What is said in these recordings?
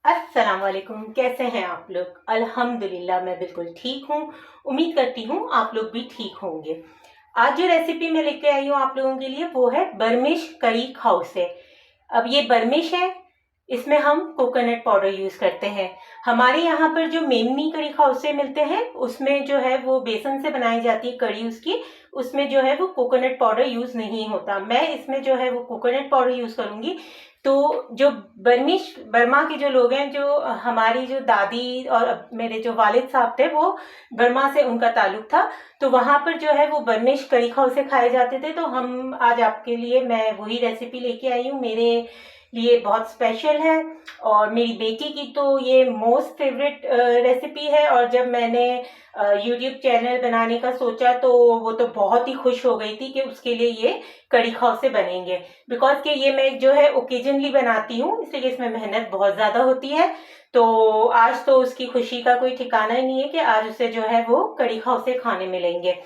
अस्सलाम वालेकुम। कैसे हैं आप लोग? अल्हम्दुलिल्लाह मैं बिल्कुल ठीक हूँ। उम्मीद करती हूँ आप लोग भी ठीक होंगे। आज जो रेसिपी मैं लेके आई हूँ आप लोगों के लिए वो है बर्मिश करी खौसे। अब ये बर्मिश है, इसमें हम कोकोनट पाउडर यूज करते हैं। हमारे यहाँ पर जो मेमनी करी खौसे मिलते हैं उसमें जो है वो बेसन से बनाई जाती है कड़ी उसकी, उसमें जो है वो कोकोनट पाउडर यूज नहीं होता। मैं इसमें जो है वो कोकोनट पाउडर यूज करूंगी। तो जो बर्मिश बर्मा के जो लोग हैं, जो हमारी जो दादी और मेरे जो वालिद साहब थे वो बर्मा से उनका ताल्लुक था, तो वहां पर जो है वो बर्मिश करी खौसे खाए जाते थे। तो हम आज आपके लिए मैं वही रेसिपी लेके आई हूँ। मेरे लिए बहुत स्पेशल है और मेरी बेटी की तो ये मोस्ट फेवरेट रेसिपी है। और जब मैंने यूट्यूब चैनल बनाने का सोचा तो वो तो बहुत ही खुश हो गई थी कि उसके लिए ये कड़ी खौसे बनेंगे। बिकॉज कि ये मैं जो है ओकेजनली बनाती हूँ, इसलिए इसमें मेहनत बहुत ज्यादा होती है। तो आज तो उसकी खुशी का कोई ठिकाना ही नहीं है कि आज उसे जो है वो कड़ी खौसे खाने मिलेंगे।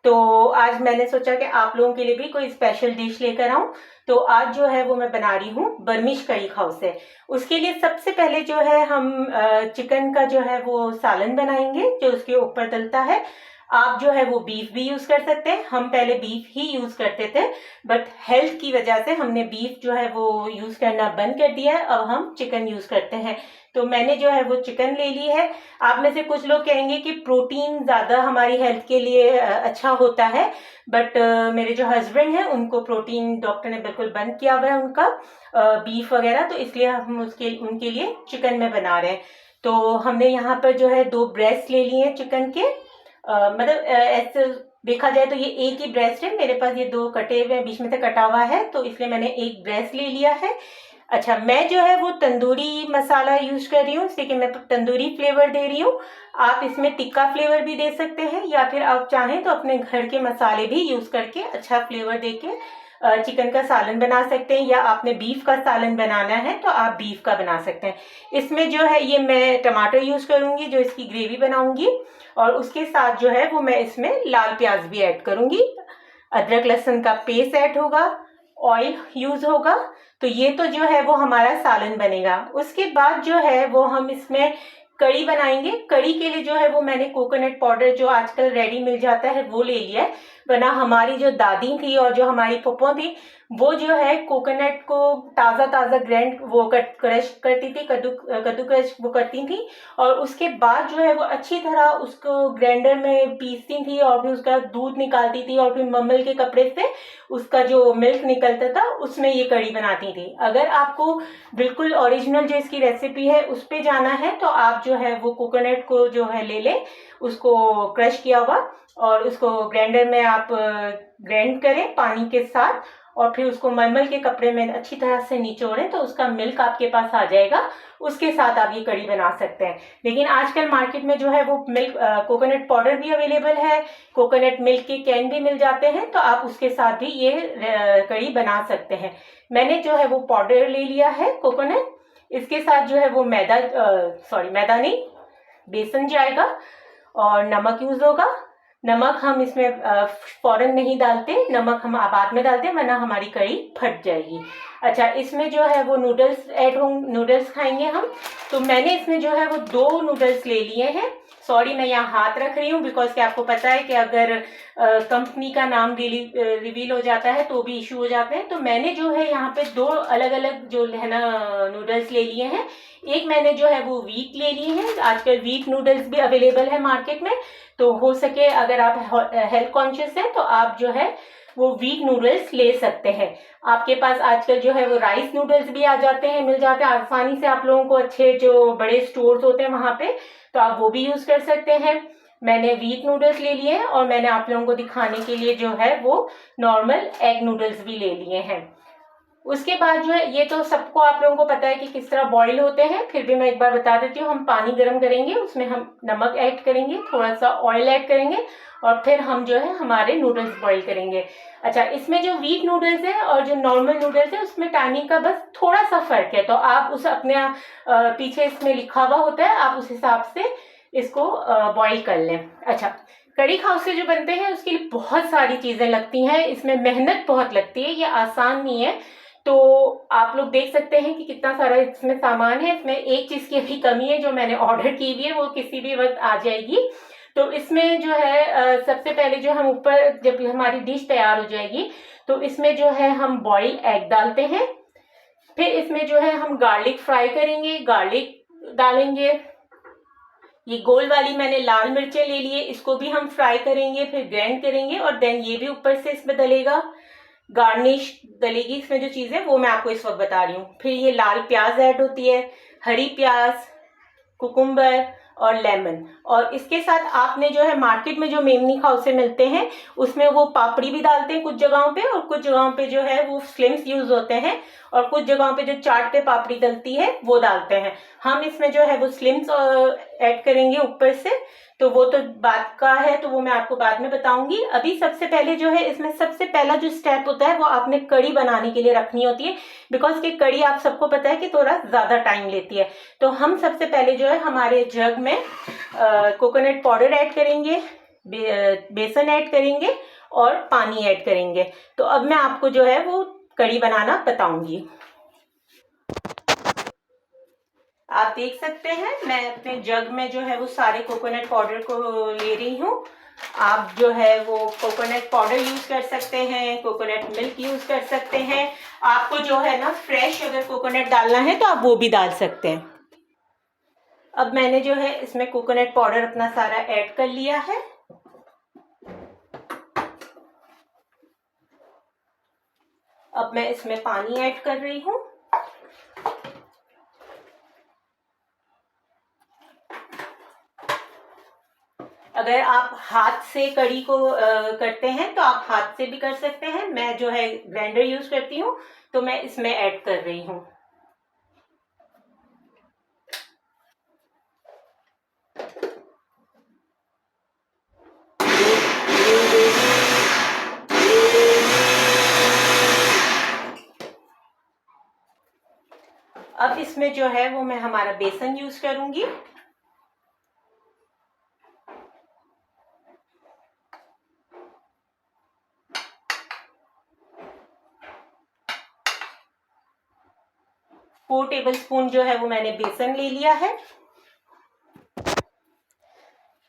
तो आज मैंने सोचा कि आप लोगों के लिए भी कोई स्पेशल डिश लेकर आऊं। तो आज जो है वो मैं बना रही हूँ बर्मिश कड़ी खौसे। उसके लिए सबसे पहले जो है हम चिकन का जो है वो सालन बनाएंगे जो उसके ऊपर डलता है। आप जो है वो बीफ भी यूज कर सकते हैं, हम पहले बीफ ही यूज करते थे, बट हेल्थ की वजह से हमने बीफ जो है वो यूज करना बंद कर दिया है। अब हम चिकन यूज करते हैं। तो मैंने जो है वो चिकन ले ली है। आप में से कुछ लोग कहेंगे कि प्रोटीन ज्यादा हमारी हेल्थ के लिए अच्छा होता है, बट मेरे जो हस्बैंड हैं उनको प्रोटीन डॉक्टर ने बिल्कुल बंद किया हुआ है उनका बीफ वगैरह, तो इसलिए हम उसके उनके लिए चिकन में बना रहे हैं। तो हमने यहाँ पर जो है 2 ब्रेस्ट ले लिए हैं चिकन के। मतलब ऐसे देखा जाए तो ये एक ही ब्रेस्ट है मेरे पास, ये 2 कटे हुए बीच में से कटा हुआ है, तो इसलिए मैंने एक ब्रेस्ट ले लिया है। अच्छा, मैं जो है वो तंदूरी मसाला यूज कर रही हूँ, इसलिए कि मैं तंदूरी फ्लेवर दे रही हूँ। आप इसमें टिक्का फ्लेवर भी दे सकते हैं या फिर आप चाहें तो अपने घर के मसाले भी यूज करके अच्छा फ्लेवर देके चिकन का सालन बना सकते हैं, या आपने बीफ का सालन बनाना है तो आप बीफ का बना सकते हैं। इसमें जो है ये मैं टमाटर यूज करूंगी जो इसकी ग्रेवी बनाऊंगी, और उसके साथ जो है वो मैं इसमें लाल प्याज भी ऐड करूंगी, अदरक लहसुन का पेस्ट ऐड होगा, ऑयल यूज होगा। तो ये तो जो है वो हमारा सालन बनेगा। उसके बाद जो है वो हम इसमें कड़ी बनाएंगे। कड़ी के लिए जो है वो मैंने कोकोनट पाउडर जो आजकल रेडी मिल जाता है वो ले लिया है, वरना हमारी जो दादी थी और जो हमारी पप्पो थी वो जो है कोकोनट को ताज़ा ताज़ा ग्राइंड वो क्रश करती थी, कद्दू क्रश वो करती थी, और उसके बाद जो है वो अच्छी तरह उसको ग्राइंडर में पीसती थी और फिर उसका दूध निकालती थी और फिर मम्मल के कपड़े से उसका जो मिल्क निकलता था उसमें ये कड़ी बनाती थी। अगर आपको बिल्कुल ओरिजिनल जो इसकी रेसिपी है उस पे जाना है तो आप जो है वो कोकोनट को जो है ले लें, उसको क्रश किया हुआ, और उसको ग्राइंडर में आप ग्राइंड करें पानी के साथ, और फिर उसको मलमल के कपड़े में अच्छी तरह से निचोड़ें तो उसका मिल्क आपके पास आ जाएगा। उसके साथ आप ये कड़ी बना सकते हैं। लेकिन आजकल मार्केट में जो है वो मिल्क कोकोनट पाउडर भी अवेलेबल है, कोकोनट मिल्क के कैन भी मिल जाते हैं, तो आप उसके साथ भी ये कड़ी बना सकते हैं। मैंने जो है वो पाउडर ले लिया है कोकोनट, इसके साथ जो है वो मैदा, सॉरी मैदा नहीं, बेसन जाएगा, और नमक यूज होगा। नमक हम इसमें फौरन नहीं डालते, नमक हम बाद में डालते हैं वरना हमारी कड़ी फट जाएगी। अच्छा, इसमें जो है वो नूडल्स ऐड होंगे, नूडल्स खाएंगे हम। तो मैंने इसमें जो है वो 2 नूडल्स ले लिए हैं। सॉरी मैं यहाँ हाथ रख रही हूँ बिकॉज कि आपको पता है कि अगर कंपनी का नाम रिवील हो जाता है तो भी इशू हो जाते हैं। तो मैंने जो है यहाँ पे 2 अलग अलग जो है ना नूडल्स ले लिए हैं। एक मैंने जो है वो वीट ले ली है, आजकल वीट नूडल्स भी अवेलेबल है मार्केट में, तो हो सके अगर आप हेल्थ कॉन्शियस हैं तो आप जो है वो वीट नूडल्स ले सकते हैं। आपके पास आजकल जो है वो राइस नूडल्स भी आ जाते हैं, मिल जाते हैं आसानी से आप लोगों को, अच्छे जो बड़े स्टोर्स होते हैं वहां पे, तो आप वो भी यूज कर सकते हैं। मैंने वीट नूडल्स ले लिए हैं और मैंने आप लोगों को दिखाने के लिए जो है वो नॉर्मल एग नूडल्स भी ले लिए हैं। उसके बाद जो है ये तो सबको आप लोगों को पता है कि किस तरह बॉईल होते हैं, फिर भी मैं एक बार बता देती हूँ। हम पानी गर्म करेंगे, उसमें हम नमक ऐड करेंगे, थोड़ा सा ऑयल ऐड करेंगे, और फिर हम जो है हमारे नूडल्स बॉईल करेंगे। अच्छा, इसमें जो वीट नूडल्स है और जो नॉर्मल नूडल्स है उसमें टाइमिंग का बस थोड़ा सा फर्क है, तो आप उस अपने पीछे इसमें लिखा हुआ होता है, आप उस हिसाब से इसको बॉईल कर लें। अच्छा, कड़ी खौसे जो बनते हैं उसके लिए बहुत सारी चीजें लगती हैं, इसमें मेहनत बहुत लगती है, ये आसान नहीं है। तो आप लोग देख सकते हैं कि कितना सारा इसमें सामान है। इसमें एक चीज़ की अभी कमी है जो मैंने ऑर्डर की हुई है, वो किसी भी वक्त आ जाएगी। तो इसमें जो है सबसे पहले जो हम ऊपर जब हमारी डिश तैयार हो जाएगी तो इसमें जो है हम बॉइल्ड एग डालते हैं। फिर इसमें जो है हम गार्लिक फ्राई करेंगे, गार्लिक डालेंगे। ये गोल वाली मैंने लाल मिर्चें ले लिए, इसको भी हम फ्राई करेंगे, फिर ग्राइंड करेंगे और देन ये भी ऊपर से इसमें डलेगा, गार्निश डलेगी। इसमें जो चीज़ है वो मैं आपको इस वक्त बता रही हूँ। फिर ये लाल प्याज ऐड होती है, हरी प्याज, कुकुम्बर और लेमन। और इसके साथ आपने जो है मार्केट में जो मेमनी खाओ से मिलते हैं उसमें वो पापड़ी भी डालते हैं कुछ जगहों पे, और कुछ जगहों पे जो है वो स्लिम्स यूज होते हैं, और कुछ जगहों पे जो चाट पे पापड़ी डलती है वो डालते हैं। हम इसमें जो है वो स्लिम्स ऐड करेंगे ऊपर से, तो वो तो बात का है, तो वो मैं आपको बाद में बताऊंगी। अभी सबसे पहले जो है इसमें सबसे पहला जो स्टेप होता है वो आपने कड़ी बनाने के लिए रखनी होती है, बिकॉज कि कड़ी आप सबको पता है कि थोड़ा ज्यादा टाइम लेती है। तो हम सबसे पहले जो है हमारे जग में कोकोनट पाउडर ऐड करेंगे, बेसन ऐड करेंगे और पानी ऐड करेंगे। तो अब मैं आपको जो है वो कड़ी बनाना बताऊंगी। आप देख सकते हैं मैं अपने जग में जो है वो सारे कोकोनट पाउडर को ले रही हूँ। आप जो है वो कोकोनट पाउडर यूज कर सकते हैं, कोकोनट मिल्क यूज कर सकते हैं। आपको जो है ना फ्रेश अगर कोकोनट डालना है तो आप वो भी डाल सकते हैं। अब मैंने जो है इसमें कोकोनट पाउडर अपना सारा ऐड कर लिया है। अब मैं इसमें पानी ऐड कर रही हूँ। अगर आप हाथ से कड़ी को करते हैं तो आप हाथ से भी कर सकते हैं। मैं जो है ग्राइंडर यूज करती हूँ, तो मैं इसमें ऐड कर रही हूँ। अब इसमें जो है वो मैं हमारा बेसन यूज करूंगी। फोर टेबल स्पून जो है वो मैंने बेसन ले लिया है।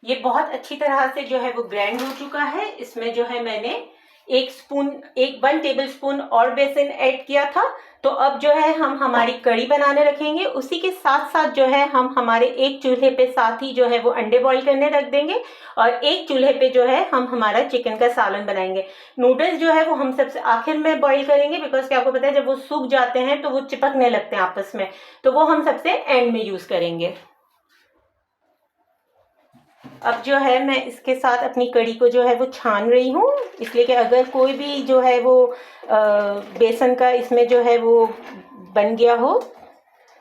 ये बहुत अच्छी तरह से जो है वो ग्राइंड हो चुका है। इसमें जो है मैंने 1 टेबल स्पून और बेसन ऐड किया था। तो अब जो है हम हमारी कड़ी बनाने रखेंगे। उसी के साथ साथ जो है हम हमारे एक चूल्हे पे साथ ही जो है वो अंडे बॉईल करने रख देंगे, और एक चूल्हे पे जो है हम हमारा चिकन का सालन बनाएंगे। नूडल्स जो है वो हम सबसे आखिर में बॉईल करेंगे, बिकॉज क्या आपको पता है जब वो सूख जाते हैं तो वो चिपकने लगते हैं आपस में, तो वो हम सबसे एंड में यूज करेंगे। अब जो है मैं इसके साथ अपनी कड़ी को जो है वो छान रही हूँ, इसलिए कि अगर कोई भी जो है वो बेसन का इसमें जो है वो बन गया हो,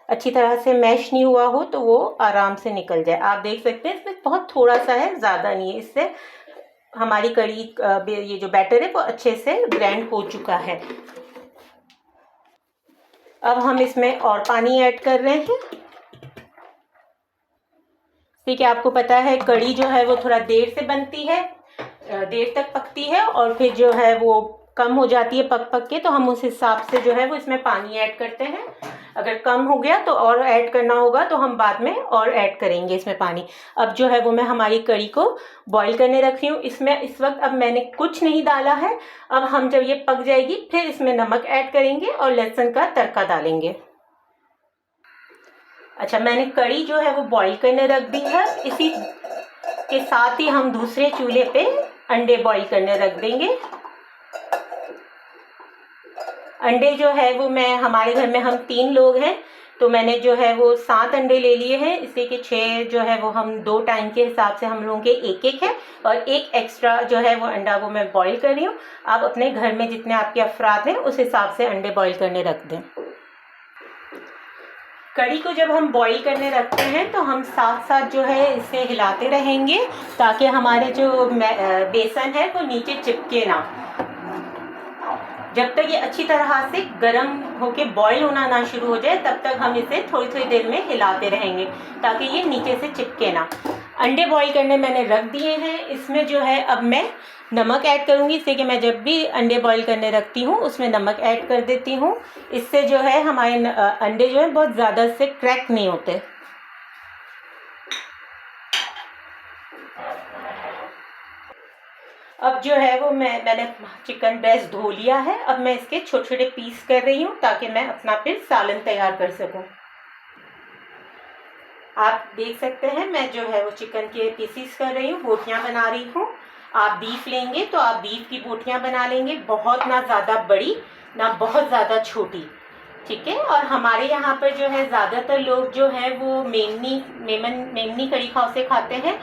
अच्छी तरह से मैश नहीं हुआ हो, तो वो आराम से निकल जाए। आप देख सकते हैं इसमें बहुत थोड़ा सा है, ज़्यादा नहीं है। इससे हमारी कड़ी ये जो बैटर है वो अच्छे से ग्राइंड हो चुका है। अब हम इसमें और पानी ऐड कर रहे हैं। ठीक है, आपको पता है कड़ी जो है वो थोड़ा देर से बनती है, देर तक पकती है, और फिर जो है वो कम हो जाती है पक के, तो हम उस हिसाब से जो है वो इसमें पानी ऐड करते हैं। अगर कम हो गया तो और ऐड करना होगा, तो हम बाद में और ऐड करेंगे इसमें पानी। अब जो है वो मैं हमारी कड़ी को बॉईल करने रख रही हूँ। इसमें इस वक्त अब मैंने कुछ नहीं डाला है। अब हम जब ये पक जाएगी फिर इसमें नमक ऐड करेंगे और लहसुन का तड़का डालेंगे। अच्छा, मैंने कड़ी जो है वो बॉईल करने रख दी है। इसी के साथ ही हम दूसरे चूल्हे पे अंडे बॉईल करने रख देंगे। अंडे जो है वो मैं हमारे घर में हम 3 लोग हैं, तो मैंने जो है वो 7 अंडे ले लिए हैं। इसलिए कि 6 जो है वो हम 2 टाइम के हिसाब से हम लोगों के एक है, और एक एक्स्ट्रा जो है वो अंडा वो मैं बॉईल कर रही हूँ। आप अपने घर में जितने आपके अफराद हैं उस हिसाब से अंडे बॉईल करने रख दें। कड़ी को जब हम बॉईल करने रखते हैं तो हम साथ साथ जो है इसे हिलाते रहेंगे, ताकि हमारे जो बेसन है वो नीचे चिपके ना। जब तक ये अच्छी तरह से गर्म होके बॉईल होना ना शुरू हो जाए तब तक हम इसे थोड़ी थोड़ी देर में हिलाते रहेंगे, ताकि ये नीचे से चिपके ना। अंडे बॉईल करने मैंने रख दिए हैं। इसमें जो है अब मैं नमक ऐड करूँगी, इससे कि मैं जब भी अंडे बॉईल करने रखती हूँ उसमें नमक ऐड कर देती हूँ। इससे जो है हमारे अंडे जो है बहुत ज़्यादा से क्रैक नहीं होते। अब जो है वो मैंने चिकन ब्रेस्ट धो लिया है। अब मैं इसके छोटे छोटे पीस कर रही हूँ ताकि मैं अपना फिर सालन तैयार कर सकूँ। आप देख सकते हैं मैं जो है वो चिकन के पीसीस कर रही हूँ, बोटियाँ बना रही हूँ। आप बीफ लेंगे तो आप बीफ की बोटियाँ बना लेंगे, बहुत ना ज़्यादा बड़ी ना बहुत ज़्यादा छोटी, ठीक है। और हमारे यहाँ पर जो है ज़्यादातर लोग जो है वो मेमनी कड़ी खाओ से खाते हैं।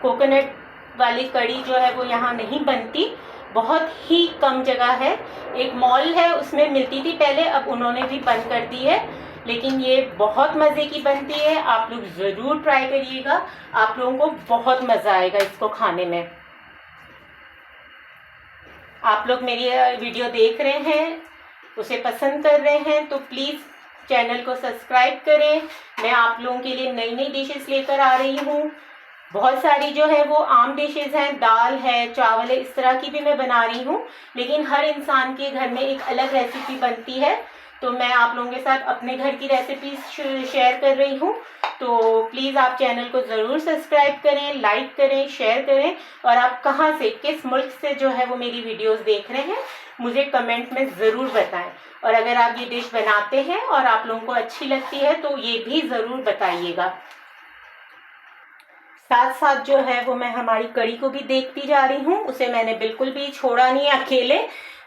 कोकोनट वाली कड़ी जो है वो यहाँ नहीं बनती, बहुत ही कम जगह है। एक मॉल है उसमें मिलती थी पहले, अब उन्होंने भी बंद कर दी है, लेकिन ये बहुत मज़े की बनती है। आप लोग ज़रूर ट्राई करिएगा, आप लोगों को बहुत मज़ा आएगा इसको खाने में। आप लोग मेरी वीडियो देख रहे हैं, उसे पसंद कर रहे हैं तो प्लीज़ चैनल को सब्सक्राइब करें। मैं आप लोगों के लिए नई नई डिशेस लेकर आ रही हूँ। बहुत सारी जो है वो आम डिशेस हैं, दाल है, चावल है, इस तरह की भी मैं बना रही हूँ, लेकिन हर इंसान के घर में एक अलग रेसिपी बनती है, तो मैं आप लोगों के साथ अपने घर की रेसिपी शेयर कर रही हूँ। तो प्लीज़ आप चैनल को ज़रूर सब्सक्राइब करें, लाइक करें, शेयर करें। और आप कहाँ से, किस मुल्क से जो है वो मेरी वीडियोस देख रहे हैं मुझे कमेंट में ज़रूर बताएं। और अगर आप ये डिश बनाते हैं और आप लोगों को अच्छी लगती है तो ये भी ज़रूर बताइएगा। साथ साथ जो है वो मैं हमारी कड़ी को भी देखती जा रही हूँ, उसे मैंने बिल्कुल भी छोड़ा नहीं अकेले,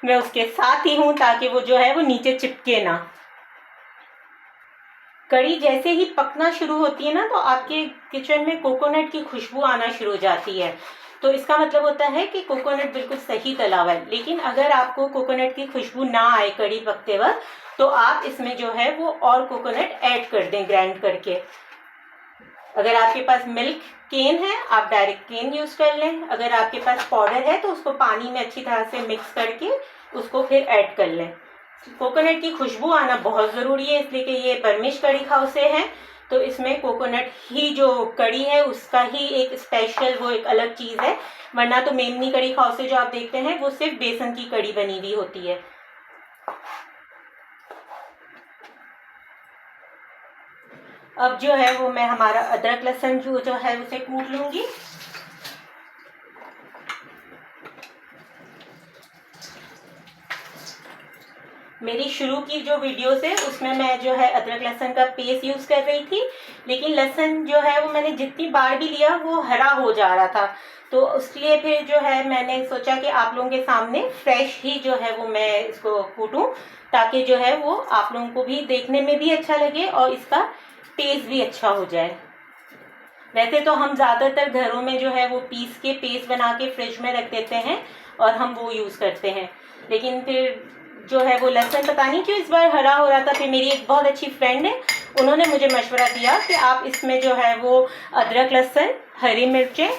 मैं उसके साथ ही हूँ ताकि वो जो है वो नीचे चिपके ना। कड़ी जैसे ही पकना शुरू होती है ना तो आपके किचन में कोकोनट की खुशबू आना शुरू हो जाती है, तो इसका मतलब होता है कि कोकोनट बिल्कुल सही तला हुआ है। लेकिन अगर आपको कोकोनट की खुशबू ना आए कड़ी पकते वक्त तो आप इसमें जो है वो और कोकोनट ऐड कर दें ग्राइंड करके। अगर आपके पास मिल्क केन है आप डायरेक्ट केन यूज कर लें, अगर आपके पास पाउडर है तो उसको पानी में अच्छी तरह से मिक्स करके उसको फिर ऐड कर लें। कोकोनट की खुशबू आना बहुत ज़रूरी है, इसलिए कि ये बर्मिश कड़ी खाओ से है, तो इसमें कोकोनट ही जो कड़ी है उसका ही एक स्पेशल वो एक अलग चीज़ है। वरना तो मेमनी कड़ी खाओ से जो आप देखते हैं वो सिर्फ बेसन की कड़ी बनी हुई होती है। अब जो है वो मैं हमारा अदरक लहसुन जो है उसे कूट लूंगी। मेरी शुरू की जो वीडियोस है उसमें मैं जो है अदरक लहसुन का पेस्ट यूज कर रही थी, लेकिन लहसुन जो है वो मैंने जितनी बार भी लिया वो हरा हो जा रहा था, तो उसके फिर जो है मैंने सोचा कि आप लोगों के सामने फ्रेश ही जो है वो मैं इसको कूटूं, ताकि जो है वो आप लोगों को भी देखने में भी अच्छा लगे और इसका टेस्ट भी अच्छा हो जाए। वैसे तो हम ज़्यादातर घरों में जो है वो पीस के पेस्ट बना के फ्रिज में रख देते हैं और हम वो यूज़ करते हैं, लेकिन फिर जो है वो लहसुन पता नहीं क्यों इस बार हरा हो रहा था। फिर मेरी एक बहुत अच्छी फ्रेंड है, उन्होंने मुझे मशवरा दिया कि आप इसमें जो है वो अदरक लहसुन, हरी मिर्चें,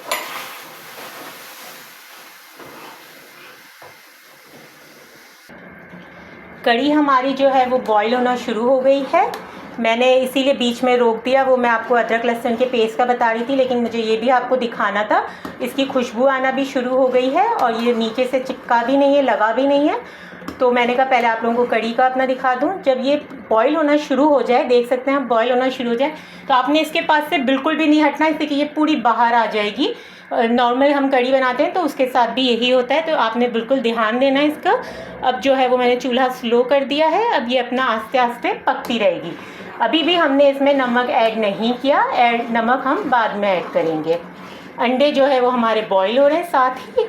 कड़ी हमारी जो है वो बॉईल होना शुरू हो गई है। मैंने इसीलिए बीच में रोक दिया, वो मैं आपको अदरक लहसुन के पेस्ट का बता रही थी, लेकिन मुझे ये भी आपको दिखाना था। इसकी खुशबू आना भी शुरू हो गई है और ये नीचे से चिपका भी नहीं है, लगा भी नहीं है, तो मैंने कहा पहले आप लोगों को कड़ी का अपना दिखा दूं। जब ये बॉईल होना शुरू हो जाए, देख सकते हैं बॉईल होना शुरू हो जाए, तो आपने इसके पास से बिल्कुल भी नहीं हटना, इससे कि ये पूरी बाहर आ जाएगी। नॉर्मल हम कड़ी बनाते हैं तो उसके साथ भी यही होता है, तो आपने बिल्कुल ध्यान देना है इसका। अब जो है वो मैंने चूल्हा स्लो कर दिया है, अब ये अपना आस्ते आस्ते पकती रहेगी। अभी भी हमने इसमें नमक ऐड नहीं किया, नमक हम बाद में ऐड करेंगे। अंडे जो है वो हमारे बॉईल हो रहे हैं साथ ही।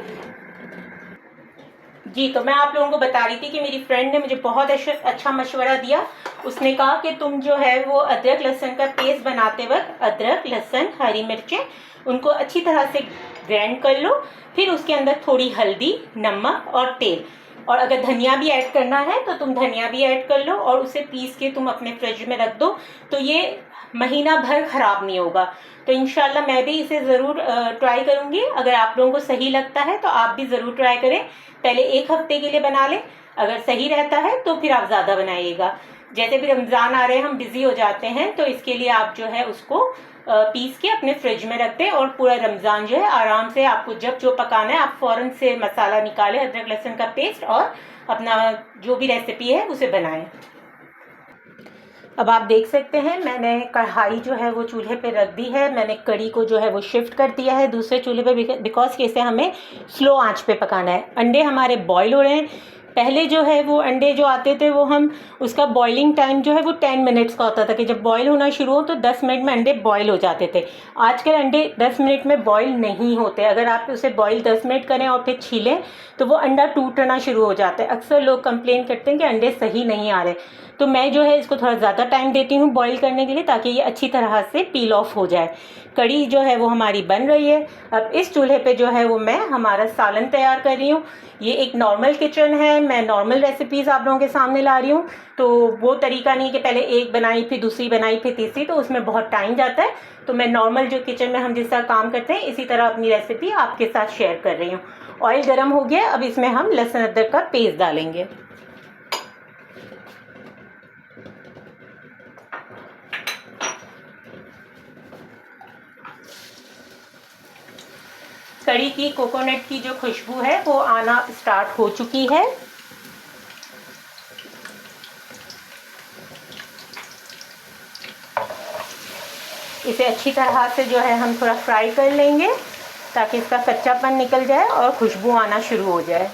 जी, तो मैं आप लोगों को बता रही थी कि मेरी फ्रेंड ने मुझे बहुत अच्छा मशवरा दिया। उसने कहा कि तुम जो है वो अदरक लहसुन का पेस्ट बनाते वक्त अदरक, लहसुन, हरी मिर्चें उनको अच्छी तरह से ग्राइंड कर लो, फिर उसके अंदर थोड़ी हल्दी, नमक और तेल, और अगर धनिया भी ऐड करना है तो तुम धनिया भी ऐड कर लो और उसे पीस के तुम अपने फ्रिज में रख दो, तो ये महीना भर ख़राब नहीं होगा। तो इंशाल्लाह मैं भी इसे ज़रूर ट्राई करूँगी। अगर आप लोगों को सही लगता है तो आप भी ज़रूर ट्राई करें। पहले 1 हफ्ते के लिए बना लें, अगर सही रहता है तो फिर आप ज़्यादा बनाइएगा। जैसे भी रमज़ान आ रहे हैं हम बिज़ी हो जाते हैं, तो इसके लिए आप जो है उसको पीस के अपने फ्रिज में रखते हैं और पूरा रमज़ान जो है आराम से आपको जब जो पकाना है आप फ़ौरन से मसाला निकालें, अदरक लहसुन का पेस्ट, और अपना जो भी रेसिपी है उसे बनाएं। अब आप देख सकते हैं मैंने कढ़ाई जो है वो चूल्हे पे रख दी है। मैंने कढ़ी को जो है वो शिफ्ट कर दिया है दूसरे चूल्हे पे, बिकॉज कि इसे हमें स्लो आंच पे पकाना है। अंडे हमारे बॉईल हो रहे हैं। पहले जो है वो अंडे जो आते थे वो हम उसका बॉइलिंग टाइम जो है वो 10 मिनट्स का होता था कि जब बॉईल होना शुरू हो तो 10 मिनट में अंडे बॉईल हो जाते थे। आजकल अंडे 10 मिनट में बॉईल नहीं होते। अगर आप उसे बॉईल 10 मिनट करें और फिर छीलें तो वो अंडा टूटना शुरू हो जाता है। अक्सर लोग कंप्लेन करते हैं कि अंडे सही नहीं आ रहे, तो मैं जो है इसको थोड़ा ज़्यादा टाइम देती हूँ बॉईल करने के लिए, ताकि ये अच्छी तरह से पील ऑफ हो जाए। कढ़ी जो है वो हमारी बन रही है। अब इस चूल्हे पे जो है वो मैं हमारा सालन तैयार कर रही हूँ। ये एक नॉर्मल किचन है, मैं नॉर्मल रेसिपीज़ आप लोगों के सामने ला रही हूँ, तो वो तरीका नहीं कि पहले एक बनाई फिर दूसरी बनाई फिर तीसरी, तो उसमें बहुत टाइम जाता है। तो मैं नॉर्मल जो किचन में हम जिस तरह काम करते हैं इसी तरह अपनी रेसिपी आपके साथ शेयर कर रही हूँ। ऑयल गर्म हो गया, अब इसमें हम लहसुन अदरक का पेस्ट डालेंगे। कढ़ी की कोकोनट की जो खुशबू है वो आना स्टार्ट हो चुकी है। इसे अच्छी तरह से जो है हम थोड़ा फ्राई कर लेंगे ताकि इसका कच्चापन निकल जाए और खुशबू आना शुरू हो जाए।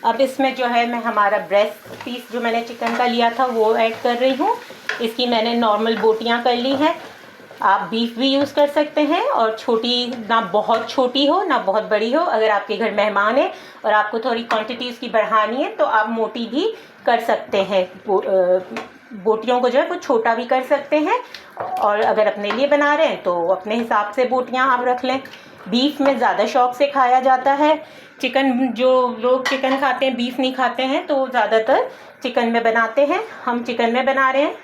अब इसमें जो है मैं हमारा ब्रेस्ट पीस जो मैंने चिकन का लिया था वो ऐड कर रही हूँ। इसकी मैंने नॉर्मल बोटियाँ कर ली हैं। आप बीफ भी यूज़ कर सकते हैं, और छोटी, ना बहुत छोटी हो ना बहुत बड़ी हो। अगर आपके घर मेहमान है और आपको थोड़ी क्वांटिटी उसकी बढ़ानी है तो आप मोटी भी कर सकते हैं। बोटियों को जो है वो छोटा भी कर सकते हैं, और अगर अपने लिए बना रहे हैं तो अपने हिसाब से बोटियां आप रख लें। बीफ में ज़्यादा शौक से खाया जाता है। चिकन, जो लोग चिकन खाते हैं बीफ नहीं खाते हैं, तो ज़्यादातर चिकन में बनाते हैं। हम चिकन में बना रहे हैं,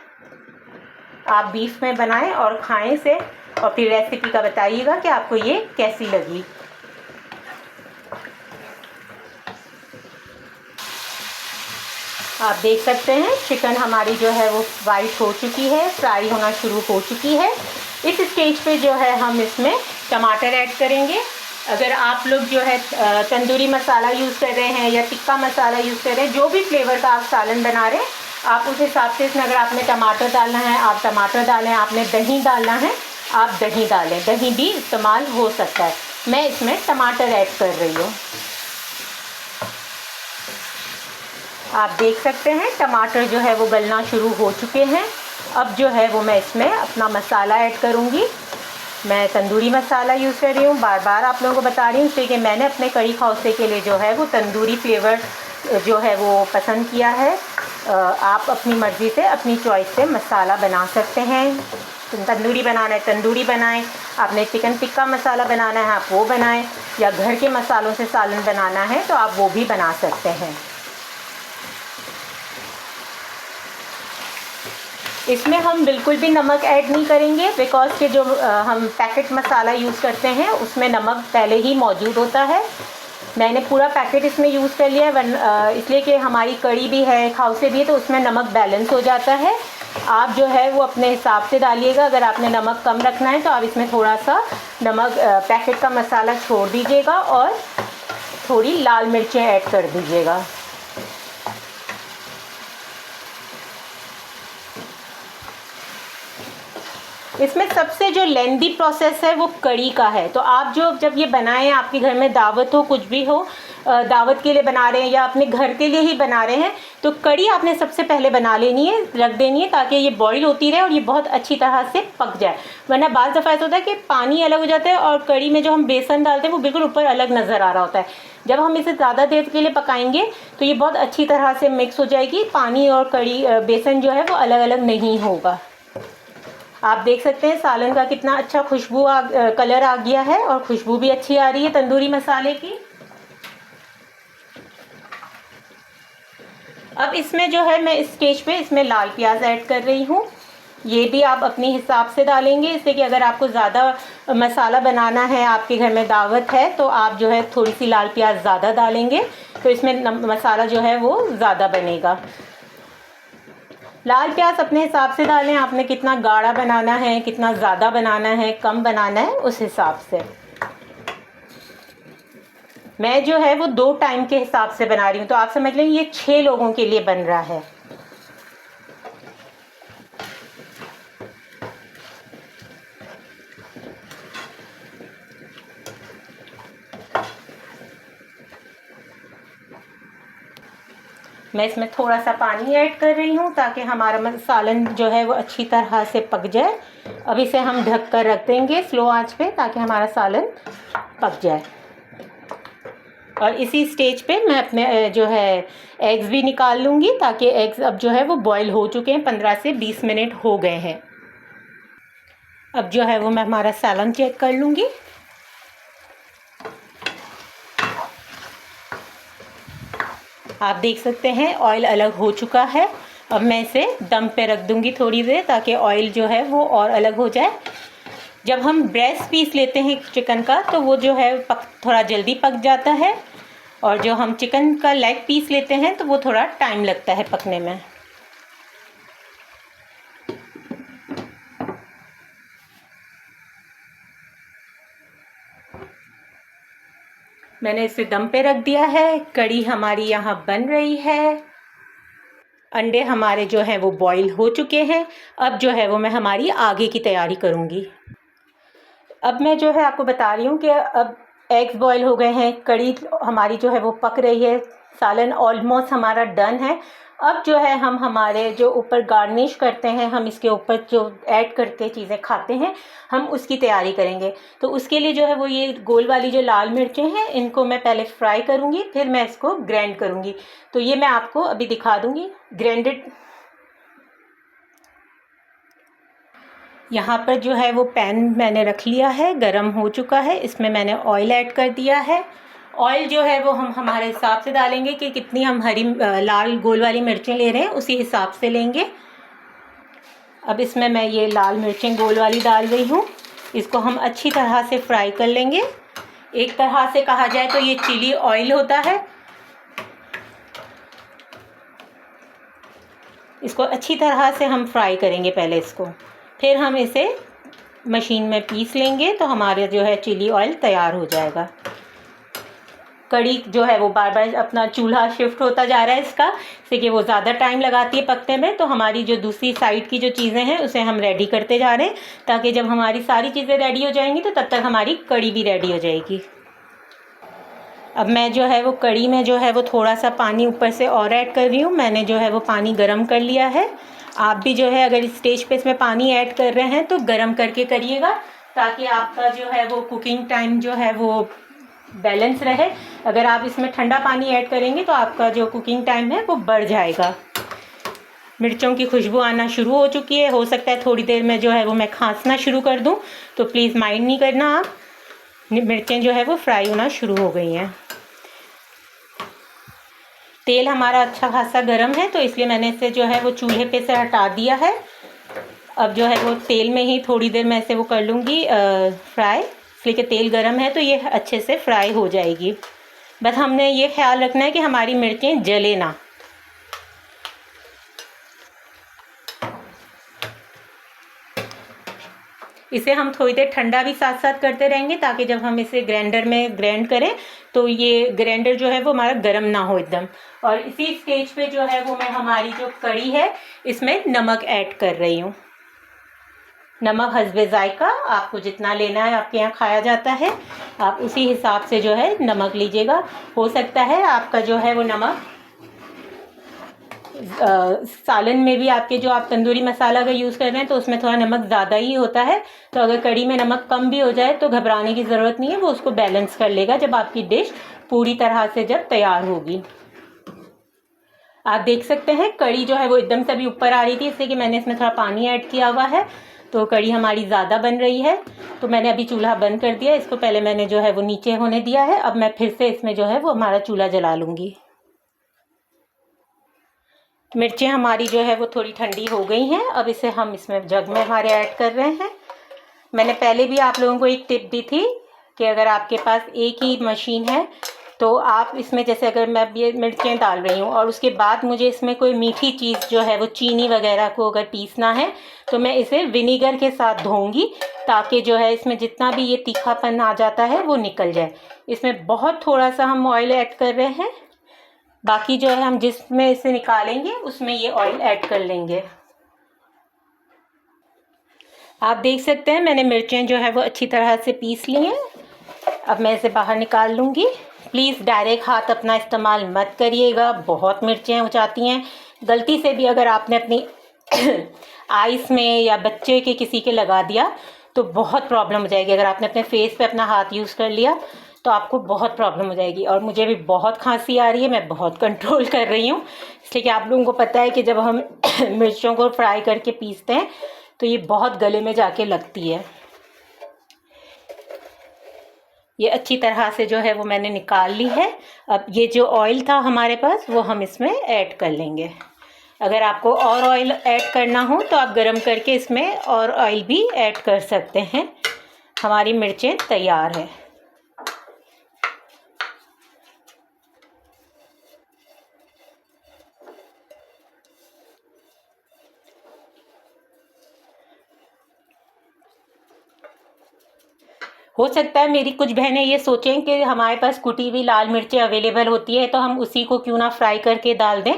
आप बीफ में बनाएं और खाएं इसे, और फिर रेसिपी का बताइएगा कि आपको ये कैसी लगी। आप देख सकते हैं चिकन हमारी जो है वो वाइट हो चुकी है, फ्राई होना शुरू हो चुकी है। इस स्टेज पे जो है हम इसमें टमाटर ऐड करेंगे। अगर आप लोग जो है तंदूरी मसाला यूज़ कर रहे हैं या टिक्का मसाला यूज़ कर रहे हैं, जो भी फ्लेवर का आप सालन बना रहे हैं, आप उस हिसाब से इसमें अगर आपने टमाटर डालना है आप टमाटर डालें, आपने दही डालना है आप दही डालें, दही भी इस्तेमाल हो सकता है। मैं इसमें टमाटर ऐड कर रही हूँ। आप देख सकते हैं टमाटर जो है वो गलना शुरू हो चुके हैं। अब जो है वो मैं इसमें अपना मसाला ऐड करूँगी। मैं तंदूरी मसाला यूज़ कर रही हूँ, बार बार आप लोगों को बता रही हूँ, इसलिए कि मैंने अपने कढ़ी खौसे के लिए जो है वो तंदूरी फ्लेवर जो है वो पसंद किया है। आप अपनी मर्ज़ी से, अपनी चॉइस से मसाला बना सकते हैं। तंदूरी बनाना है तंदूरी बनाएं, आपने चिकन टिक्का मसाला बनाना है आप वो बनाएं, या घर के मसालों से सालन बनाना है तो आप वो भी बना सकते हैं। इसमें हम बिल्कुल भी नमक ऐड नहीं करेंगे, बिकॉज के जो हम पैकेट मसाला यूज़ करते हैं उसमें नमक पहले ही मौजूद होता है। मैंने पूरा पैकेट इसमें यूज़ कर लिया है, इसलिए कि हमारी कढ़ी भी है, खौसे भी है, तो उसमें नमक बैलेंस हो जाता है। आप जो है वो अपने हिसाब से डालिएगा। अगर आपने नमक कम रखना है तो आप इसमें थोड़ा सा नमक, पैकेट का मसाला छोड़ दीजिएगा और थोड़ी लाल मिर्चें ऐड कर दीजिएगा। इसमें सबसे जो लेंदी प्रोसेस है वो कढ़ी का है। तो आप जब ये बनाएं, आपके घर में दावत हो, कुछ भी हो, दावत के लिए बना रहे हैं या अपने घर के लिए ही बना रहे हैं, तो कढ़ी आपने सबसे पहले बना लेनी है, रख देनी है, ताकि ये बॉईल होती रहे और ये बहुत अच्छी तरह से पक जाए। वरना बाज़ दफ़ा ऐसा होता है कि पानी अलग हो जाता है और कढ़ी में जो हम बेसन डालते हैं वो बिल्कुल ऊपर अलग नज़र आ रहा होता है। जब हम इसे ज़्यादा देर के लिए पकाएंगे तो ये बहुत अच्छी तरह से मिक्स हो जाएगी। पानी और कढ़ी, बेसन जो है वो अलग अलग नहीं होगा। आप देख सकते हैं सालन का कितना अच्छा कलर आ गया है, और खुशबू भी अच्छी आ रही है तंदूरी मसाले की। अब इसमें जो है मैं इस स्टेज पे इसमें लाल प्याज ऐड कर रही हूँ। ये भी आप अपने हिसाब से डालेंगे, इससे कि अगर आपको ज़्यादा मसाला बनाना है, आपके घर में दावत है, तो आप जो है थोड़ी सी लाल प्याज ज़्यादा डालेंगे तो इसमें मसाला जो है वो ज़्यादा बनेगा। लाल प्याज अपने हिसाब से डालें, आपने कितना गाढ़ा बनाना है, कितना ज़्यादा बनाना है, कम बनाना है, उस हिसाब से। मैं जो है वो 2 टाइम के हिसाब से बना रही हूँ, तो आप समझ लें ये 6 लोगों के लिए बन रहा है। मैं इसमें थोड़ा सा पानी ऐड कर रही हूँ ताकि हमारा सालन जो है वो अच्छी तरह से पक जाए। अब इसे हम ढक कर रख देंगे स्लो आंच पे ताकि हमारा सालन पक जाए। और इसी स्टेज पे मैं अपने जो है एग्स भी निकाल लूँगी, ताकि एग्स अब जो है वो बॉईल हो चुके हैं, 15 से 20 मिनट हो गए हैं। अब जो है वो मैं हमारा सालन चेक कर लूँगी। आप देख सकते हैं ऑयल अलग हो चुका है। अब मैं इसे दम पे रख दूँगी थोड़ी देर, ताकि ऑयल जो है वो और अलग हो जाए। जब हम ब्रेस्ट पीस लेते हैं चिकन का तो वो जो है थोड़ा जल्दी पक जाता है, और जो हम चिकन का लेग पीस लेते हैं तो वो थोड़ा टाइम लगता है पकने में। मैंने इसे दम पे रख दिया है। कढ़ी हमारी यहाँ बन रही है। अंडे हमारे जो हैं वो बॉईल हो चुके हैं। अब जो है वो मैं हमारी आगे की तैयारी करूँगी। अब मैं जो है आपको बता रही हूँ कि अब एग्स बॉईल हो गए हैं, कढ़ी हमारी जो है वो पक रही है, सालन ऑलमोस्ट हमारा डन है। अब जो है हम हमारे जो ऊपर गार्निश करते हैं, हम इसके ऊपर जो ऐड करके चीज़ें खाते हैं, हम उसकी तैयारी करेंगे। तो उसके लिए जो है वो ये गोल वाली जो लाल मिर्चें हैं, इनको मैं पहले फ्राई करूँगी, फिर मैं इसको ग्राइंड करूँगी। तो ये मैं आपको अभी दिखा दूँगी ग्राइंडेड। यहाँ पर जो है वो पैन मैंने रख लिया है, गरम हो चुका है। इसमें मैंने ऑयल ऐड कर दिया है। ऑयल जो है वो हम हमारे हिसाब से डालेंगे कि कितनी हम हरी लाल गोल वाली मिर्चें ले रहे हैं, उसी हिसाब से लेंगे। अब इसमें मैं ये लाल मिर्चें गोल वाली डाल रही हूँ। इसको हम अच्छी तरह से फ्राई कर लेंगे। एक तरह से कहा जाए तो ये चिली ऑयल होता है। इसको अच्छी तरह से हम फ्राई करेंगे पहले इसको, फिर हम इसे मशीन में पीस लेंगे तो हमारे जो है चिली ऑयल तैयार हो जाएगा। कढ़ी जो है वो बार बार अपना चूल्हा शिफ्ट होता जा रहा है इसका, इससे कि वो ज़्यादा टाइम लगाती है पकने में। तो हमारी जो दूसरी साइड की जो चीज़ें हैं उसे हम रेडी करते जा रहे हैं, ताकि जब हमारी सारी चीज़ें रेडी हो जाएंगी तो तब तक हमारी कढ़ी भी रेडी हो जाएगी। अब मैं जो है वो कढ़ी में जो है वो थोड़ा सा पानी ऊपर से और ऐड कर रही हूँ। मैंने जो है वो पानी गर्म कर लिया है। आप भी जो है अगर इस स्टेज पे इसमें पानी ऐड कर रहे हैं तो गर्म करके करिएगा, ताकि आपका जो है वो कुकिंग टाइम जो है वो बैलेंस रहे। अगर आप इसमें ठंडा पानी ऐड करेंगे तो आपका जो कुकिंग टाइम है वो बढ़ जाएगा। मिर्चों की खुशबू आना शुरू हो चुकी है। हो सकता है थोड़ी देर में जो है वो मैं खांसना शुरू कर दूं, तो प्लीज़ माइंड नहीं करना आप। मिर्चें जो है वो फ्राई होना शुरू हो गई हैं। तेल हमारा अच्छा खासा गर्म है, तो इसलिए मैंने इसे जो है वो चूल्हे पे से हटा दिया है। अब जो है वो तेल में ही थोड़ी देर मैं इसे वो कर लूँगी फ्राई, इसलिए कि तेल गर्म है तो ये अच्छे से फ्राई हो जाएगी। बस हमने ये ख्याल रखना है कि हमारी मिर्चें जले ना। इसे हम थोड़ी देर ठंडा भी साथ साथ करते रहेंगे, ताकि जब हम इसे ग्राइंडर में ग्राइंड करें तो ये ग्राइंडर जो है वो हमारा गर्म ना हो एकदम। और इसी स्टेज पे जो है वो मैं हमारी जो कढ़ी है इसमें नमक ऐड कर रही हूँ। नमक हस्बे जायका, आपको जितना लेना है आपके यहाँ खाया जाता है, आप उसी हिसाब से जो है नमक लीजिएगा। हो सकता है आपका जो है वो नमक सालन में भी आपके जो आप तंदूरी मसाला अगर यूज़ कर रहे हैं तो उसमें थोड़ा नमक ज़्यादा ही होता है। तो अगर कढ़ी में नमक कम भी हो जाए तो घबराने की ज़रूरत नहीं है, वो उसको बैलेंस कर लेगा जब आपकी डिश पूरी तरह से जब तैयार होगी। आप देख सकते हैं कढ़ी जो है वो एकदम से अभी ऊपर आ रही थी, इसलिए कि मैंने इसमें थोड़ा पानी ऐड किया हुआ है, तो कढ़ी हमारी ज़्यादा बन रही है। तो मैंने अभी चूल्हा बंद कर दिया, इसको पहले मैंने जो है वो नीचे होने दिया है। अब मैं फिर से इसमें जो है वो हमारा चूल्हा जला लूँगी। मिर्चें हमारी जो है वो थोड़ी ठंडी हो गई हैं। अब इसे हम इसमें जग में हमारे ऐड कर रहे हैं। मैंने पहले भी आप लोगों को एक टिप दी थी कि अगर आपके पास एक ही मशीन है तो आप इसमें जैसे अगर मैं ये मिर्चें डाल रही हूँ और उसके बाद मुझे इसमें कोई मीठी चीज़ जो है वो चीनी वगैरह को अगर पीसना है तो मैं इसे विनीगर के साथ धोऊंगी, ताकि जो है इसमें जितना भी ये तीखापन आ जाता है वो निकल जाए। इसमें बहुत थोड़ा सा हम ऑयल ऐड कर रहे हैं, बाकी जो है हम जिसमें इसे निकालेंगे उसमें ये ऑयल ऐड कर लेंगे। आप देख सकते हैं मैंने मिर्चें जो है वो अच्छी तरह से पीस ली हैं। अब मैं इसे बाहर निकाल लूँगी। प्लीज़ डायरेक्ट हाथ अपना इस्तेमाल मत करिएगा, बहुत मिर्चें हो जाती हैं। गलती से भी अगर आपने अपनी आइस में या बच्चे के किसी के लगा दिया तो बहुत प्रॉब्लम हो जाएगी। अगर आपने अपने फेस पे अपना हाथ यूज़ कर लिया तो आपको बहुत प्रॉब्लम हो जाएगी। और मुझे भी बहुत खांसी आ रही है, मैं बहुत कंट्रोल कर रही हूँ, इसलिए कि आप लोगों को पता है कि जब हम मिर्चों को फ्राई करके पीसते हैं तो ये बहुत गले में जाके लगती है। ये अच्छी तरह से जो है वो मैंने निकाल ली है। अब ये जो ऑयल था हमारे पास वो हम इसमें ऐड कर लेंगे। अगर आपको और ऑयल ऐड करना हो तो आप गरम करके इसमें और ऑयल भी ऐड कर सकते हैं। हमारी मिर्चें तैयार है। हो सकता है मेरी कुछ बहनें ये सोचें कि हमारे पास कुटी हुई लाल मिर्चें अवेलेबल होती है तो हम उसी को क्यों ना फ्राई करके डाल दें।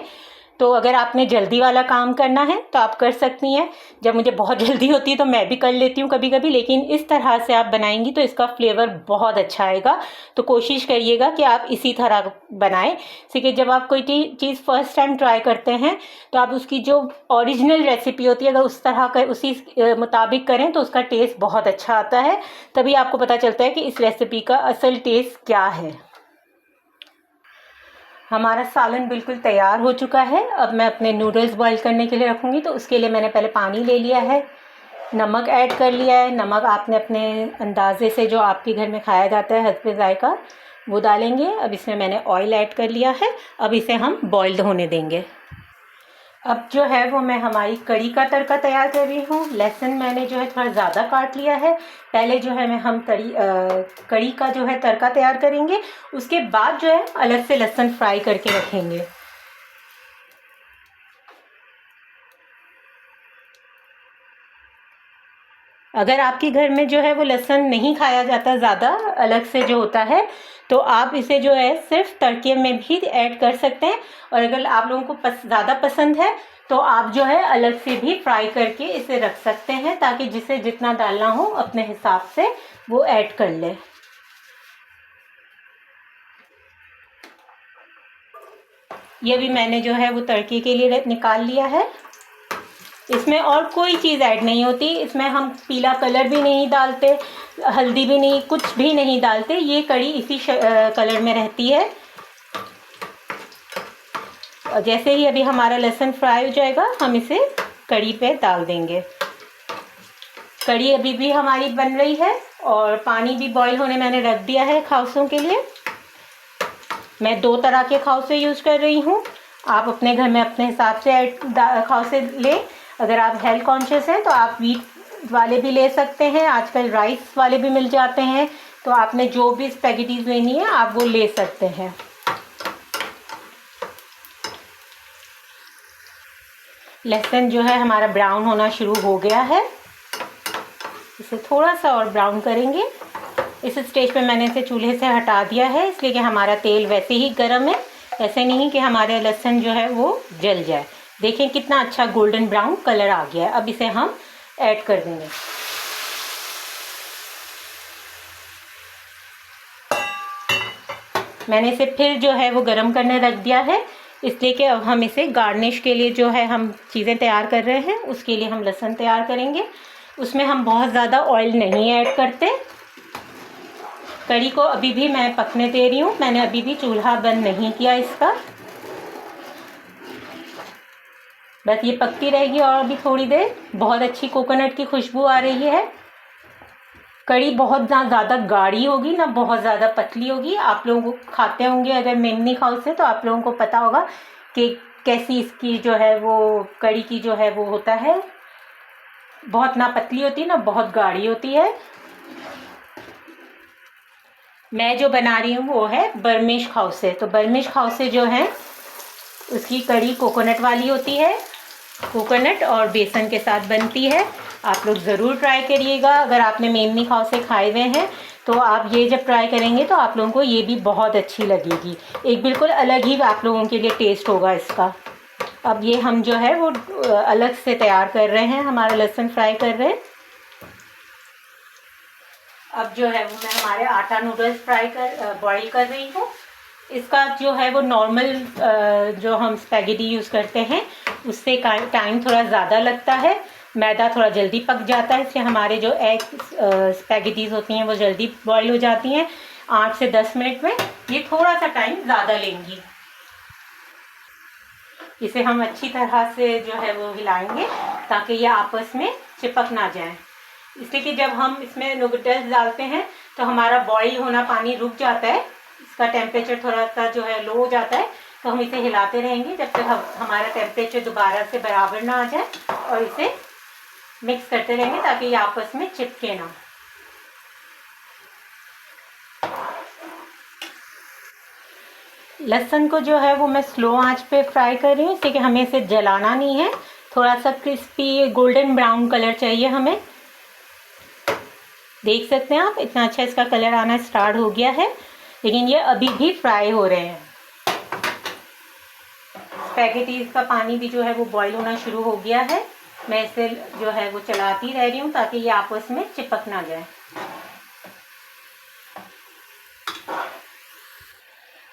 तो अगर आपने जल्दी वाला काम करना है तो आप कर सकती हैं। जब मुझे बहुत जल्दी होती है तो मैं भी कर लेती हूँ कभी कभी, लेकिन इस तरह से आप बनाएंगी तो इसका फ्लेवर बहुत अच्छा आएगा। तो कोशिश करिएगा कि आप इसी तरह बनाएं। क्योंकि जब आप कोई चीज़ फर्स्ट टाइम ट्राई करते हैं तो आप उसकी जो ओरिजिनल रेसिपी होती है अगर उस तरह का उसी मुताबिक करें तो उसका टेस्ट बहुत अच्छा आता है। तभी आपको पता चलता है कि इस रेसिपी का असल टेस्ट क्या है। हमारा सालन बिल्कुल तैयार हो चुका है। अब मैं अपने नूडल्स बॉईल करने के लिए रखूँगी। तो उसके लिए मैंने पहले पानी ले लिया है, नमक ऐड कर लिया है। नमक आपने अपने अंदाजे से जो आपके घर में खाया जाता है हस्बे जायका वो डालेंगे। अब इसमें मैंने ऑयल ऐड कर लिया है। अब इसे हम बॉइल्ड होने देंगे। अब जो है वो मैं हमारी कड़ी का तड़का तैयार कर रही हूँ। लहसुन मैंने जो है थोड़ा ज़्यादा काट लिया है। पहले जो है मैं हम कड़ी का जो है तड़का तैयार करेंगे, उसके बाद जो है अलग से लहसुन फ्राई करके रखेंगे। अगर आपके घर में जो है वो लहसुन नहीं खाया जाता ज़्यादा अलग से जो होता है तो आप इसे जो है सिर्फ तड़के में भी ऐड कर सकते हैं। और अगर आप लोगों को ज़्यादा पसंद है तो आप जो है अलग से भी फ्राई करके इसे रख सकते हैं, ताकि जिसे जितना डालना हो अपने हिसाब से वो ऐड कर ले। ये भी मैंने जो है वो तड़के के लिए निकाल लिया है। इसमें और कोई चीज़ ऐड नहीं होती। इसमें हम पीला कलर भी नहीं डालते, हल्दी भी नहीं, कुछ भी नहीं डालते। ये कड़ी इसी कलर में रहती है। और जैसे ही अभी हमारा लहसुन फ्राई हो जाएगा हम इसे कड़ी पे डाल देंगे। कड़ी अभी भी हमारी बन रही है और पानी भी बॉईल होने मैंने रख दिया है खाउसों के लिए। मैं 2 तरह के खाउसे यूज़ कर रही हूँ। आप अपने घर में अपने हिसाब से खाउसे लें। अगर आप हेल्थ कॉन्शियस हैं तो आप व्हीट वाले भी ले सकते हैं, आजकल राइस वाले भी मिल जाते हैं। तो आपने जो भी स्पैगेटीज लेनी है आप वो ले सकते हैं। लहसुन जो है हमारा ब्राउन होना शुरू हो गया है। इसे थोड़ा सा और ब्राउन करेंगे। इस स्टेज पे मैंने इसे चूल्हे से हटा दिया है, इसलिए कि हमारा तेल वैसे ही गर्म है। ऐसे नहीं कि हमारे लहसुन जो है वो जल जाए। देखें कितना अच्छा गोल्डन ब्राउन कलर आ गया है। अब इसे हम ऐड कर देंगे। मैंने इसे फिर जो है वो गरम करने रख दिया है, इसलिए कि अब हम इसे गार्निश के लिए जो है हम चीज़ें तैयार कर रहे हैं उसके लिए हम लहसुन तैयार करेंगे। उसमें हम बहुत ज़्यादा ऑयल नहीं ऐड करते। कड़ी को अभी भी मैं पकने दे रही हूँ। मैंने अभी भी चूल्हा बंद नहीं किया इसका। बस ये पकती रहेगी और भी थोड़ी देर। बहुत अच्छी कोकोनट की खुशबू आ रही है। कड़ी बहुत ना ज़्यादा गाढ़ी होगी ना बहुत ज़्यादा पतली होगी। आप लोगों को खाते होंगे अगर मेमनी हाउस से तो आप लोगों को पता होगा कि कैसी इसकी जो है वो कड़ी की जो है वो होता है। बहुत ना पतली होती है ना बहुत गाढ़ी होती है। मैं जो बना रही हूँ वो है बर्मिश खौसे। तो बर्मिश खौसे जो है उसकी कड़ी कोकोनट वाली होती है, कोकोनट और बेसन के साथ बनती है। आप लोग ज़रूर ट्राई करिएगा। अगर आपने मेमनी खौसे खाए हुए हैं तो आप ये जब ट्राई करेंगे तो आप लोगों को ये भी बहुत अच्छी लगेगी। एक बिल्कुल अलग ही आप लोगों के लिए टेस्ट होगा इसका। अब ये हम जो है वो अलग से तैयार कर रहे हैं, हमारा लहसुन फ्राई कर रहे हैं। अब जो है वो मैं हमारे आटा नूडल्स बॉईल कर रही हूँ। इसका जो है वो नॉर्मल जो हम स्पैगेटी यूज़ करते हैं उससे टाइम थोड़ा ज़्यादा लगता है। मैदा थोड़ा जल्दी पक जाता है, इसलिए हमारे जो एग स्पैगेटीज़ होती हैं वो जल्दी बॉईल हो जाती हैं 8 से 10 मिनट में। ये थोड़ा सा टाइम ज़्यादा लेंगी। इसे हम अच्छी तरह से जो है वो हिलाएंगे ताकि ये आपस में चिपक ना जाए। इसलिए कि जब हम इसमें नूडल्स डालते हैं तो हमारा बॉईल होना पानी रुक जाता है, इसका टेम्परेचर थोड़ा सा जो है लो हो जाता है। तो हम इसे हिलाते रहेंगे जब तक हमारा टेम्परेचर दोबारा से बराबर ना आ जाए, और इसे मिक्स करते रहेंगे ताकि ये आपस में चिपके ना। लहसुन को जो है वो मैं स्लो आंच पे फ्राई कर रही हूँ, इसलिए कि हमें इसे जलाना नहीं है। थोड़ा सा क्रिस्पी गोल्डन ब्राउन कलर चाहिए हमें। देख सकते हैं आप, इतना अच्छा इसका कलर आना स्टार्ट हो गया है, लेकिन ये अभी भी फ्राई हो रहे हैं। स्पैगेटीज का पानी भी जो है वो बॉईल होना शुरू हो गया है। मैं इसे जो है वो चलाती रह रही हूँ ताकि ये आपस में चिपक ना जाए।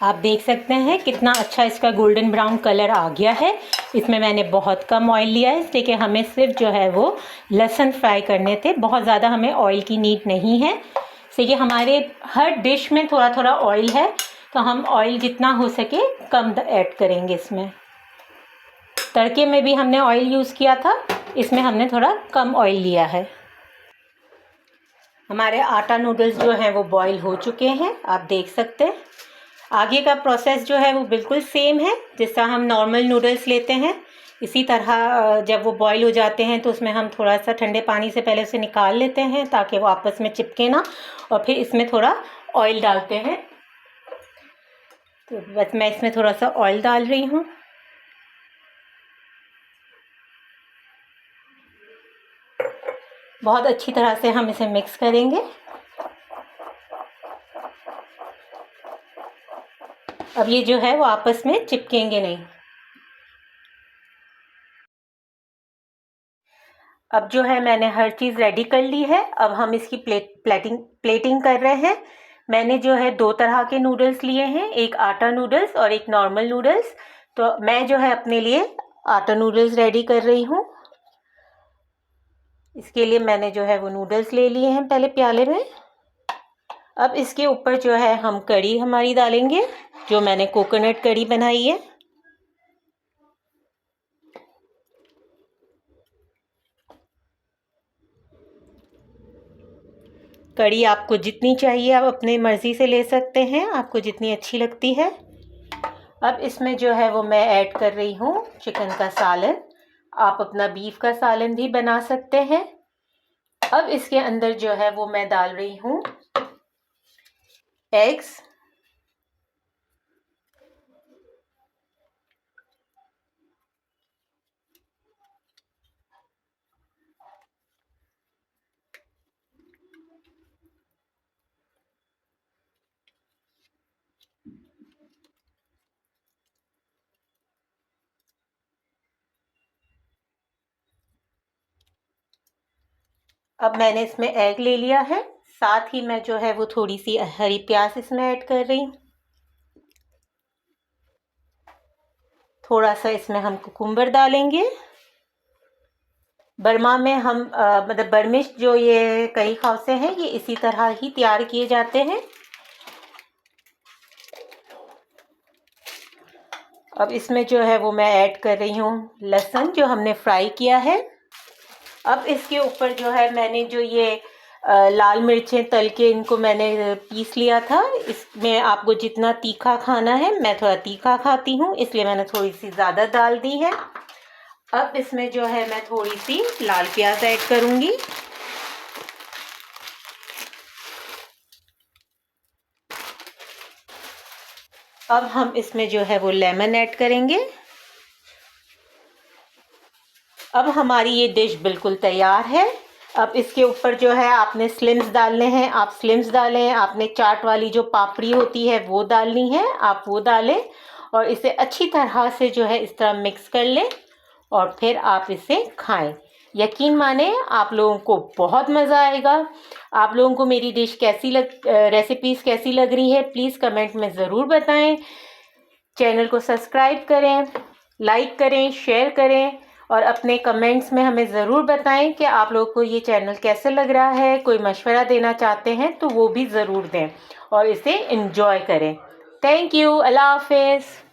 आप देख सकते हैं कितना अच्छा इसका गोल्डन ब्राउन कलर आ गया है। इसमें मैंने बहुत कम ऑयल लिया है, इसलिए कि हमें सिर्फ जो है वो लहसुन फ्राई करने थे, बहुत ज़्यादा हमें ऑयल की नीड नहीं है। इसलिए कि हमारे हर डिश में थोड़ा थोड़ा ऑयल है, तो हम ऑयल जितना हो सके कम ऐड करेंगे इसमें। तड़के में भी हमने ऑयल यूज़ किया था, इसमें हमने थोड़ा कम ऑयल लिया है। हमारे आटा नूडल्स जो हैं वो बॉईल हो चुके हैं, आप देख सकते हैं। आगे का प्रोसेस जो है वो बिल्कुल सेम है जैसा हम नॉर्मल नूडल्स लेते हैं। इसी तरह जब वो बॉईल हो जाते हैं तो उसमें हम थोड़ा सा ठंडे पानी से पहले उसे निकाल लेते हैं ताकि वो आपस में चिपके ना, और फिर इसमें थोड़ा ऑयल डालते हैं। तो बस मैं इसमें थोड़ा सा ऑयल डाल रही हूँ। बहुत अच्छी तरह से हम इसे मिक्स करेंगे। अब ये जो है वो आपस में चिपकेंगे नहीं। अब जो है मैंने हर चीज़ रेडी कर ली है। अब हम इसकी प्लेटिंग कर रहे हैं। मैंने जो है 2 तरह के नूडल्स लिए हैं, एक आटा नूडल्स और एक नॉर्मल नूडल्स। तो मैं जो है अपने लिए आटा नूडल्स रेडी कर रही हूँ। इसके लिए मैंने जो है वो नूडल्स ले लिए हैं पहले प्याले में। अब इसके ऊपर जो है हम कड़ी हमारी डालेंगे, जो मैंने कोकोनट कड़ी बनाई है। कड़ी आपको जितनी चाहिए आप अपनी मर्ज़ी से ले सकते हैं, आपको जितनी अच्छी लगती है। अब इसमें जो है वो मैं ऐड कर रही हूँ चिकन का सालन। आप अपना बीफ का सालन भी बना सकते हैं। अब इसके अंदर जो है वो मैं डाल रही हूँ एग्स। अब मैंने इसमें एग ले लिया है, साथ ही मैं जो है वो थोड़ी सी हरी प्याज इसमें ऐड कर रही हूँ। थोड़ा सा इसमें हम कुकुम्बर डालेंगे। बर्मा में हम मतलब बर्मिश जो ये कई खौसे हैं ये इसी तरह ही तैयार किए जाते हैं। अब इसमें जो है वो मैं ऐड कर रही हूँ लहसुन जो हमने फ्राई किया है। अब इसके ऊपर जो है मैंने जो ये लाल मिर्चें तल के इनको मैंने पीस लिया था। इसमें आपको जितना तीखा खाना है, मैं थोड़ा तीखा खाती हूँ इसलिए मैंने थोड़ी सी ज़्यादा डाल दी है। अब इसमें जो है मैं थोड़ी सी लाल प्याज ऐड करूँगी। अब हम इसमें जो है वो लेमन ऐड करेंगे। अब हमारी ये डिश बिल्कुल तैयार है। अब इसके ऊपर जो है आपने स्लिम्स डालने हैं, आप स्लिम्स डालें। आपने चाट वाली जो पापड़ी होती है वो डालनी है, आप वो डालें और इसे अच्छी तरह से जो है इस तरह मिक्स कर लें और फिर आप इसे खाएं। यकीन माने आप लोगों को बहुत मज़ा आएगा। आप लोगों को मेरी डिश रेसिपीज़ कैसी लग रही है प्लीज़ कमेंट में ज़रूर बताएं। चैनल को सब्सक्राइब करें, लाइक करें, शेयर करें और अपने कमेंट्स में हमें ज़रूर बताएं कि आप लोगों को ये चैनल कैसे लग रहा है। कोई मशवरा देना चाहते हैं तो वो भी ज़रूर दें और इसे एंजॉय करें। Thank you. अल्लाह हाफिज़।